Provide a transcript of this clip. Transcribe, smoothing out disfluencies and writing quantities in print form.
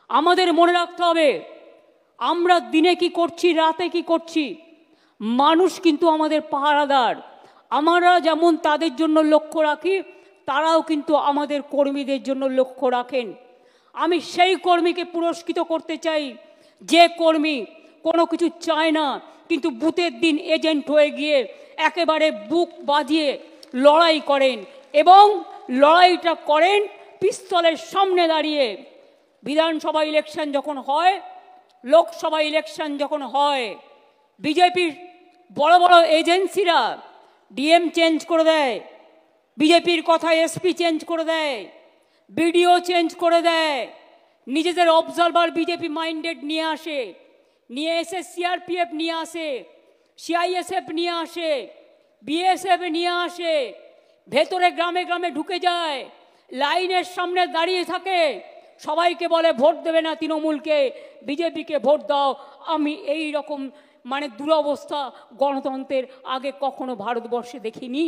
আমাদের মনে রাখতে হবে আমরা দিনে কি করছি, রাতে কি করছি, মানুষ কিন্তু আমাদের পাহারাদার। আমরা যেমন তাদের জন্য লক্ষ্য রাখি, তারাও কিন্তু আমাদের কর্মীদের জন্য লক্ষ্য রাখেন। আমি সেই কর্মীকে পুরস্কৃত করতে চাই যে কর্মী কোনো কিছু চায় না, কিন্তু বুথের দিন এজেন্ট হয়ে গিয়ে একেবারে বুক বাজিয়ে লড়াই করেন, এবং লড়াইটা করেন পিস্তলের সামনে দাঁড়িয়ে। বিধানসভা ইলেকশন যখন হয়, লোকসভা ইলেকশন যখন হয়, বিজেপির বড় বড় এজেন্সিরা ডিএম চেঞ্জ করে দেয়, বিজেপির কথায় এসপি চেঞ্জ করে দেয়, বিডিও চেঞ্জ করে দেয়, নিজেদের অবজারভার বিজেপি মাইন্ডেড নিয়ে আসে, নিয়ে এসে সিআরপিএফ নিয়ে আসে, সিআইএসএফ নিয়ে আসে, বিএসএফ নিয়ে আসে, ভেতরে গ্রামে গ্রামে ঢুকে যায়, লাইনের সামনে দাঁড়িয়ে থাকে, সবাইকে বলে ভোট দেবে না তৃণমূলকে, বিজেপিকে ভোট দাও। আমি এই রকম দুরবস্থা গণতন্ত্রের আগে কখনো ভারতবর্ষে দেখিনি।